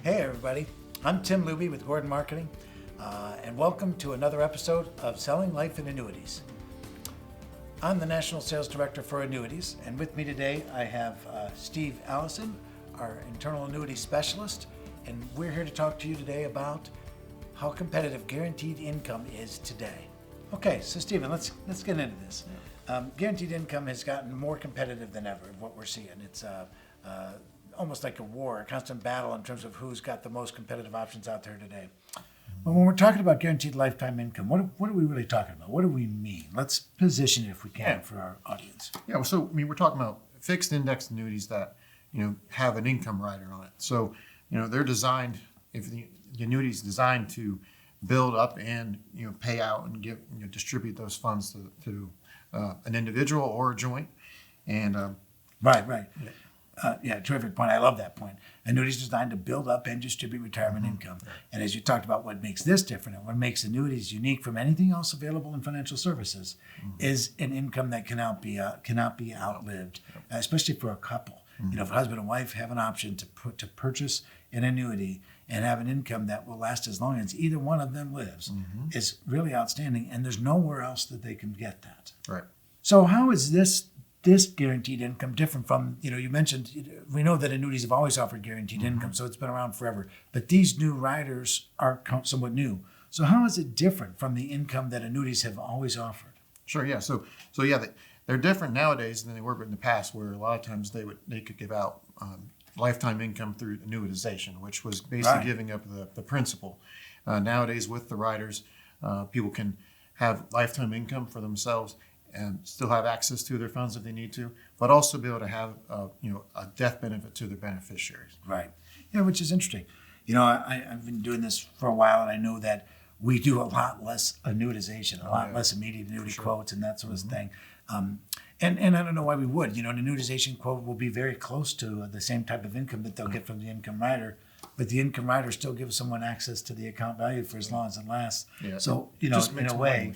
Hey everybody, I'm Tim Luby with Gordon Marketing, and welcome to another episode of Selling Life and Annuities. I'm the National Sales Director for Annuities, and with me today I have Steve Allison, our Internal Annuity Specialist, and we're here to talk to you today about how competitive guaranteed income is today. Okay, so Stephen, let's get into this. Guaranteed income has gotten more competitive than ever, what we're seeing. It's almost like a war, a constant battle in terms of who's got the most competitive options out there today. But when we're talking about guaranteed lifetime income, what are we really talking about? What do we mean? Let's position it if we can for our audience. Yeah, so we're talking about fixed index annuities that have an income rider on it. So they're designed. If the annuity is designed to build up and pay out and give distribute those funds to an individual or a joint, and Right. Yeah, terrific point. I love that point. Annuities designed to build up and distribute retirement income. And as you talked about, what makes this different and what makes annuities unique from anything else available in financial services is an income that cannot be outlived, especially for a couple. If a husband and wife have an option to purchase an annuity and have an income that will last as long as either one of them lives, is really outstanding. And there's nowhere else that they can get that. Right. So how is this guaranteed income different from, you mentioned, we know that annuities have always offered guaranteed income, so it's been around forever. But these new riders are somewhat new. So how is it different from the income that annuities have always offered? Sure. Yeah. So yeah, they're different nowadays than they were in the past, where a lot of times they could give out lifetime income through annuitization, which was basically giving up the principal. Nowadays, with the riders, people can have lifetime income for themselves and still have access to their funds if they need to, but also be able to have a death benefit to their beneficiaries. Right. Yeah, which is interesting. I've been doing this for a while, and I know that we do a lot less annuitization, a lot less immediate annuity quotes and that sort of thing. And I don't know why we would. An annuitization quote will be very close to the same type of income that they'll get from the income rider, but the income rider still gives someone access to the account value for as long as it lasts. Yeah. So, in a way,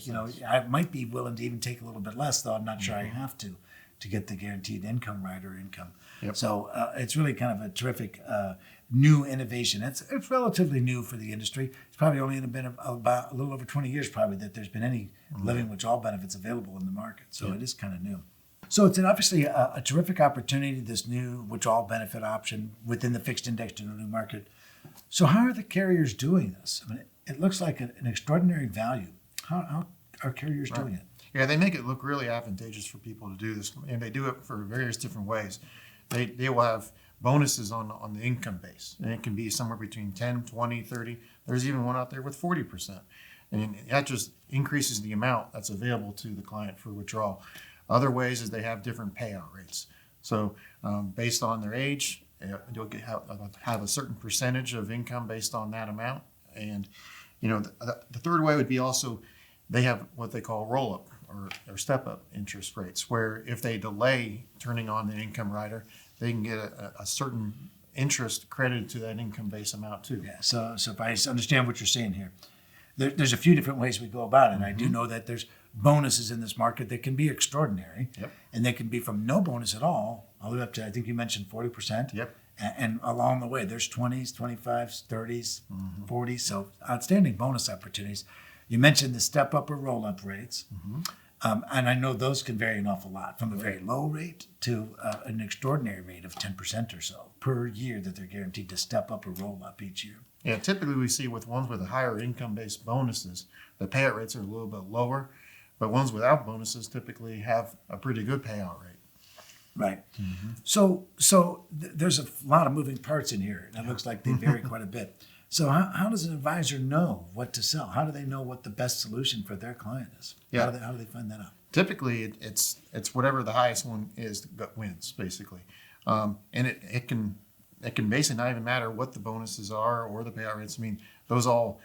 I might be willing to even take a little bit less, though I'm not sure I have to get the guaranteed income rider income. Yep. So it's really kind of a terrific new innovation. It's relatively new for the industry. It's probably only been about a little over 20 years probably that there's been any living withdrawal benefits available in the market. So it is kind of new. So it's obviously a terrific opportunity, this new withdrawal benefit option within the fixed indexed annuity market. So how are the carriers doing this? I mean, it looks like an extraordinary value. How are carriers doing it? Yeah, they make it look really advantageous for people to do this, and they do it for various different ways. They will have bonuses on the income base, and it can be somewhere between 10, 20, 30. There's even one out there with 40%. And that just increases the amount that's available to the client for withdrawal. Other ways is they have different payout rates. So based on their age, you'll have a certain percentage of income based on that amount. And the third way would be also they have what they call roll-up or step-up interest rates, where if they delay turning on the income rider, they can get a certain interest credited to that income base amount too. Yeah. So if I understand what you're saying here, there's a few different ways we go about it. And I do know that there's bonuses in this market that can be extraordinary. Yep. And they can be from no bonus at all the way up to, I think you mentioned 40%. Yep. And along the way, there's 20s, 25s, 30s, 40s. So outstanding bonus opportunities. You mentioned the step up or roll up rates. And I know those can vary an awful lot, from a very low rate to an extraordinary rate of 10% or so per year that they're guaranteed to step up or roll up each year. Yeah, typically we see with ones with higher income-based bonuses, the payout rates are a little bit lower, but ones without bonuses typically have a pretty good payout rate. Right. So there's a lot of moving parts in here, and it looks like they vary quite a bit. So how does an advisor know what to sell? How do they know what the best solution for their client is? Yeah. How do they find that out? Typically, it's whatever the highest one is that wins, basically. And it can basically not even matter what the bonuses are or the payout rates. I mean, those all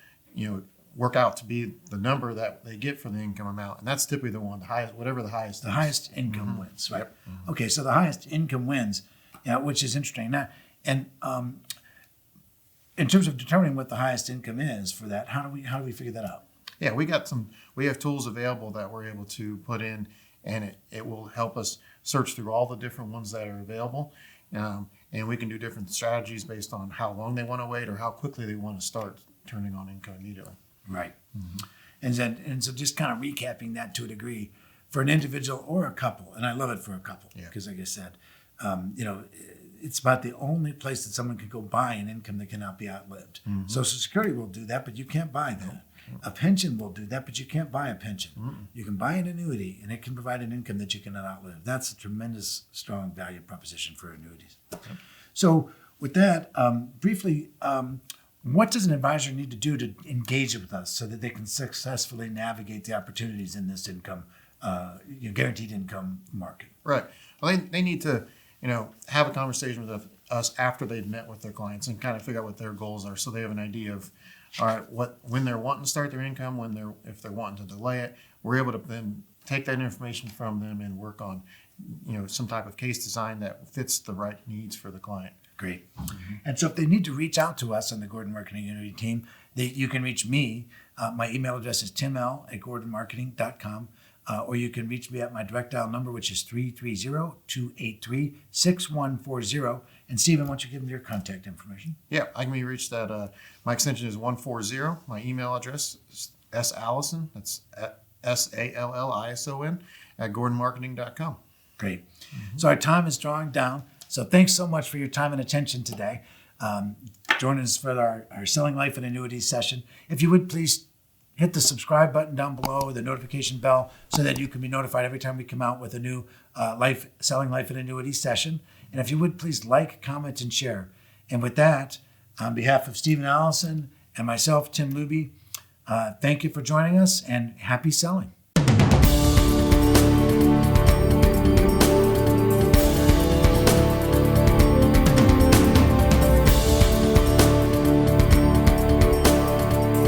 work out to be the number that they get for the income amount, and that's typically the one, the highest, whatever the highest. The highest income wins, right? Yep. Okay, so the highest income wins, which is interesting. Now, and in terms of determining what the highest income is for that, how do we figure that out? Yeah, we have tools available that we're able to put in, and it will help us search through all the different ones that are available And we can do different strategies based on how long they want to wait or how quickly they want to start turning on income immediately. Right. And so just kind of recapping that to a degree, for an individual or a couple, and I love it for a couple, because like I said, it's about the only place that someone can go buy an income that cannot be outlived. Social Security will do that, but you can't buy that. A pension will do that, but you can't buy a pension. You can buy an annuity, and it can provide an income that you cannot outlive. That's a tremendous, strong value proposition for annuities. So with that, briefly, what does an advisor need to do to engage with us so that they can successfully navigate the opportunities in this income, guaranteed income market? Right. Well, they need to, have a conversation with us after they've met with their clients and kind of figure out what their goals are, so they have an idea of, all right, when they're wanting to start their income, if they're wanting to delay it, we're able to then take that information from them and work on, some type of case design that fits the right needs for the client. Great. And so if they need to reach out to us on the Gordon Marketing Annuity team, you can reach me. My email address is timl@gordonmarketing.com. Or you can reach me at my direct dial number, which is 330-283-6140. And Stephen, why don't you give them your contact information? Yeah, I can be reached at, my extension is 140. My email address is sallison, that's SALLISON, @gordonmarketing.com. Great. So our time is drawing down. So thanks so much for your time and attention today. Joining us for our Selling Life and Annuities session. If you would please hit the subscribe button down below, the notification bell, so that you can be notified every time we come out with a new Selling Life and Annuities session. And if you would please like, comment, and share. And with that, on behalf of Stephen Allison and myself, Tim Luby, thank you for joining us, and happy selling.